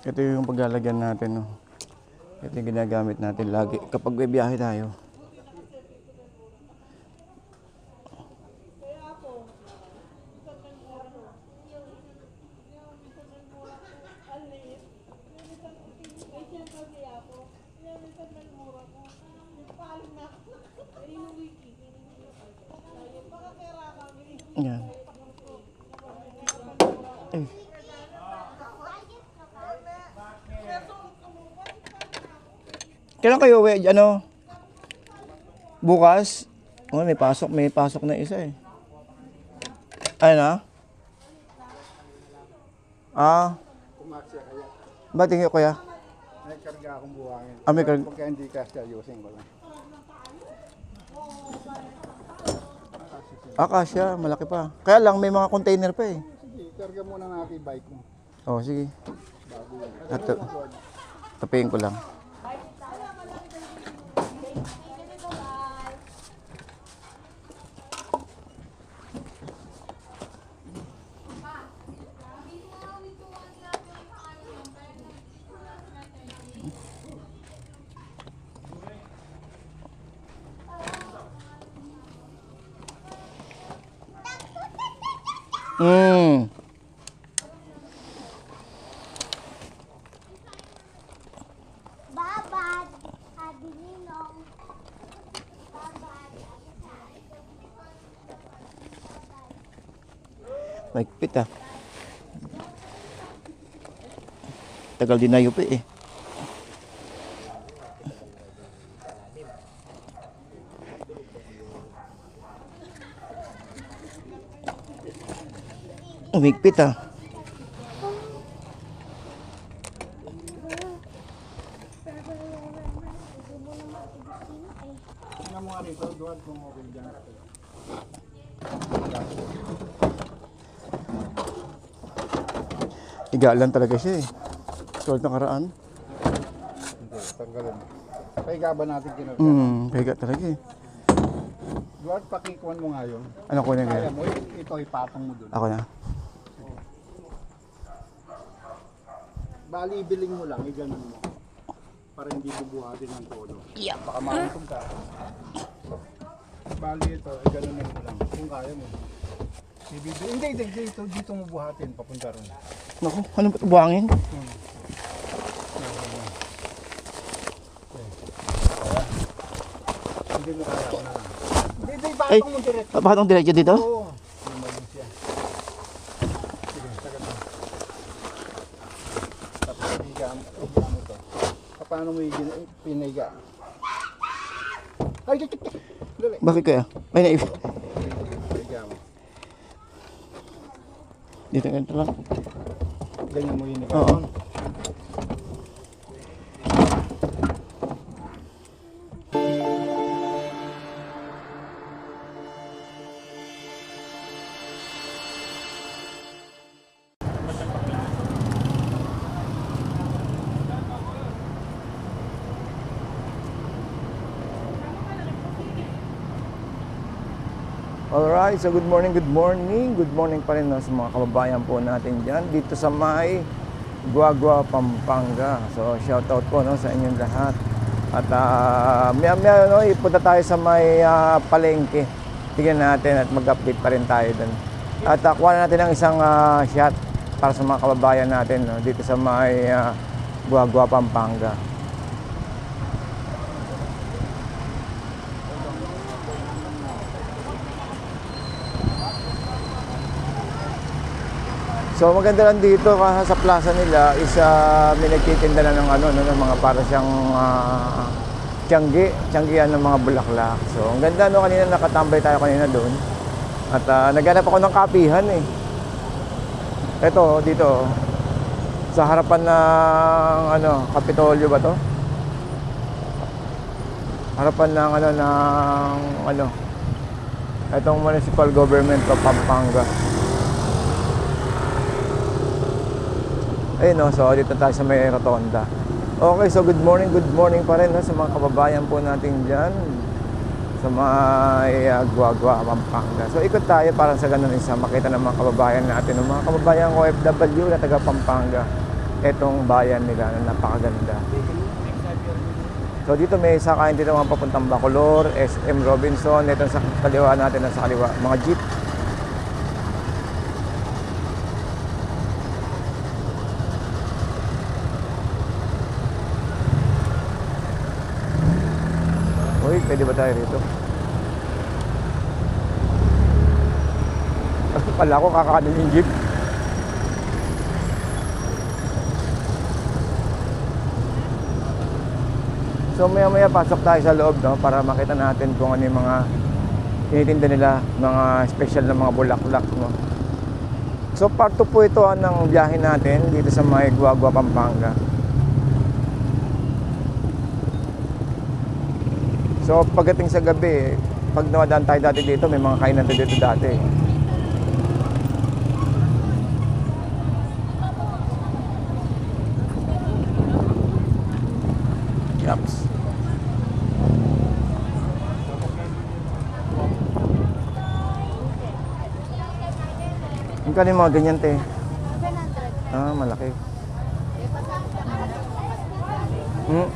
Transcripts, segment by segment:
Ito yung paglalagyan natin, no. Ito yung ginagamit natin lagi kapag may biyahe tayo. Yan. Kailan kayo uwi? Ano? Bukas? Oh, may pasok na isa eh. Ano na? Ba't tingin ko ya? May karga akong buhangin. May karga. Pagka hindi kasi ayusin ko lang. Kasya, malaki pa. Kaya lang may mga container pa eh. Sige, karga muna ng aking bike mo. Oh, sige. Tapiin ko lang. Babad, Adi Ninong. Babad. Mahigpit ah. Tagal din na yupi eh. Mahigpit ah. Tingnan mo nga rito, doon kung okay dyan. Igalan talaga siya eh. Tulad ng karaan. Hindi, tanggalin. Pahiga ba natin kinarga? Pahiga talaga eh. Duwag, pakikuan mo nga yun. Ano ko na Kaya ngayon? mo, ito ipatong mo doon. Ako na. Bali, ibiling mo lang, iganon mo. Para hindi bubuhatin ng todo. Baka mauntog ka. Bali ito, iganon mo lang. Kung kaya mo. Hindi, dito mo buhatin, papunta ron. Naku, ano ba ito buhangin? Hindi mo kaya ako na lang. Hindi, Ay, patong mo direct. bakit ang diretso dito? Oo. Lumayin siya. Sige, sagad mo. Tapos higa mo to. Paano mo piniga? Ay, tik. Dali. Bakit kaya? May naif. Higa mo. Dito ganito lang. Ganyan mo yun. Oo. Alright, so good morning pa rin no, sa mga kababayan po natin dyan dito sa may Guagua, Pampanga. So shoutout po no, sa inyong lahat. At maya no, ipunta tayo sa may palengke. Tingnan natin at mag-update pa rin tayo dun. At kuha natin ang isang shot para sa mga kababayan natin no, dito sa may Guagua, Pampanga. So maganda lang dito kasi sa plaza nila is may nagtitinda na ng ng mga para siyang tiyanggihan ng mga bulaklak. So ang ganda no, kanina nakatambay tayo kanina doon. At naghanap ako ng kapihan eh. Ito dito sa harapan ng Kapitolyo ba to? Harapan ng itong municipal government of Pampanga. Ayun no, so dito tayo sa may rotonda. Okay, so good morning pa rin no, sa mga kababayan po natin dyan. sa may Guagua, Pampanga. So ikot tayo para sa ganun isa makita ng mga kababayan natin, ng mga kababayan ko OFW na taga Pampanga. Etong bayan nila na napakaganda. So dito may sakayan dito mga papuntang Bacolor, SM Robinson, ito sa kaliwa natin, sa kaliwa, mga jeep. Uy, pwede ba tayo rito? Pala ko kakakanin yung jeep. So maya-maya pasok tayo sa loob, no, para makita natin kung ano yung mga tinitinda nila, mga special na mga bulaklak, no. So part 2 po ito ng biyahe natin dito sa may Guagua, Pampanga. So pagdating sa gabi, pag nawadaan tayo dati dito, may mga kainan dito dati. Yaps. Yung kano yung mga ganyan, te? 700. Ah, malaki. Hmm.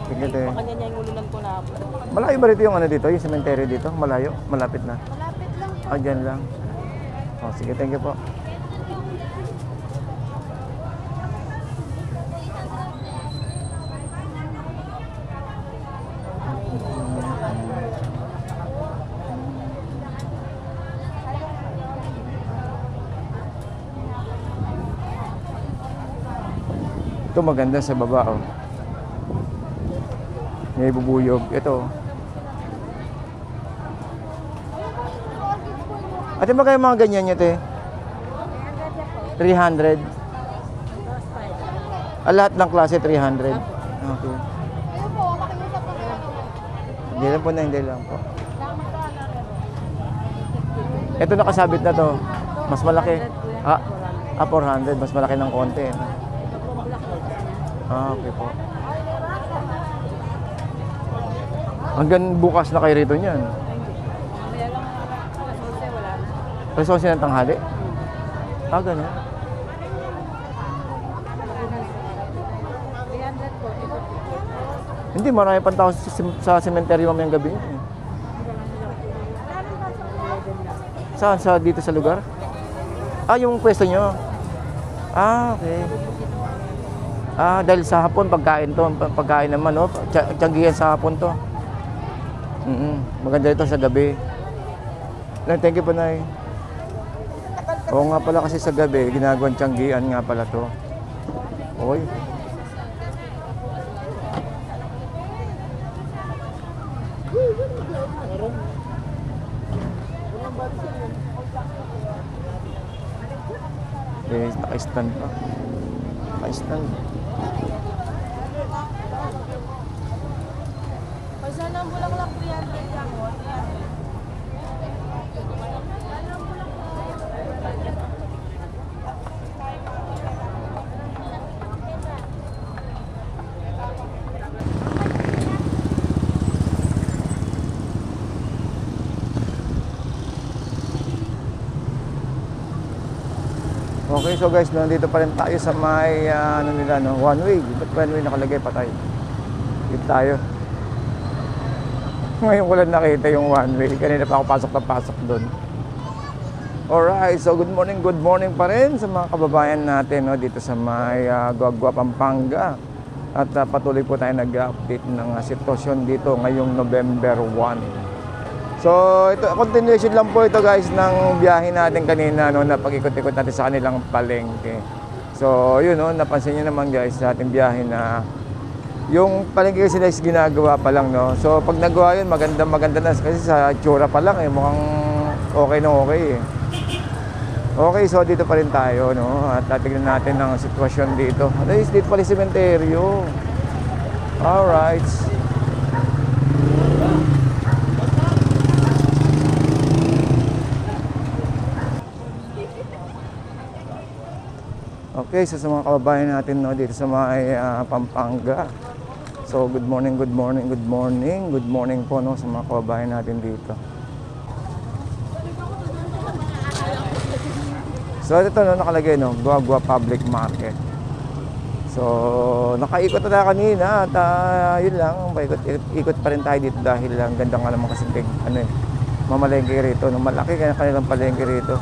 Sige, te. Makanya niya yung ulunan ko na ako. Malayo ba rito yung ano dito? Yung cemetery dito? Malayo? Malapit na? Malapit lang po. Ah, dyan lang. Oh, sige, thank you po. Ito maganda sa baba, oh. May bubuyog. Ito. Ate, ba kayo mga ganyan nyo, te? 300. Ah, lahat ng klase 300. Okay. Ayun po, makiusap po kayo. Hindi lang po na, hindi lang po. Ito nakasabit na to. Mas malaki. Ah, 400. Mas malaki ng konti. Ah, okay po. Hanggang bukas na kayo rito niyan. Kaya lang, wala na. Alas 11 ng tanghali? Ah, gano'n. 300 po. Hindi, marami pang tao sa sementeryo mamayang gabi. Saan? Sa dito sa lugar? Ah, yung pwesto nyo? Ah, okay. Ah, dahil sa hapon, pagkain to. Pagkain naman, no? Tiyanggihan sa hapon to. Maganda ito sa gabi. Thank you po, Nay. Oo nga pala kasi sa gabi, ginagawang tiyanggihan nga pala to. Oy. Eh, naka-stand pa. Naka-stand. Pagsa ng bulaklak 300 lang po. 300. Okay, so guys, nandito pa rin tayo sa may ano nila, no? One way. Ba't one way nakalagay pa tayo? Dito tayo. Ngayon ko lang nakita yung one way. Kanina pa ako pasok na pasok doon. Alright, so good morning pa rin sa mga kababayan natin, no? Dito sa may Guagua, Pampanga. At patuloy po tayo nag-update ng sitwasyon dito ngayong November 1. So, ito, continuation lang po ito guys ng biyahe natin kanina, no, na pag-ikot-ikot natin sa kanilang palengke. So, yun, no, napansin nyo naman guys sa ating biyahe na yung palengke kasi is ginagawa pa lang, no. So, pag nagawa yun, maganda na kasi sa tsura pa lang, mukhang okay na okay, Okay, so dito pa rin tayo, no, at tignan natin ang sitwasyon dito. Dito pala yung sementeryo. Alright. Okay, so sa mga kababayan natin no, dito sa may Pampanga. So good morning, good morning, good morning. Good morning po no, sa mga kababayan natin dito. So ito no, nakalagay no, Guagua Public Market. So nakaikot na tayo kanina at yun lang, ikot pa rin tayo dito dahil ang ganda nga naman kasi ano eh, mamalengke rito. No, malaki kaya kanilang palengke rito.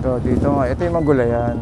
So dito nga, ito yung magulayan.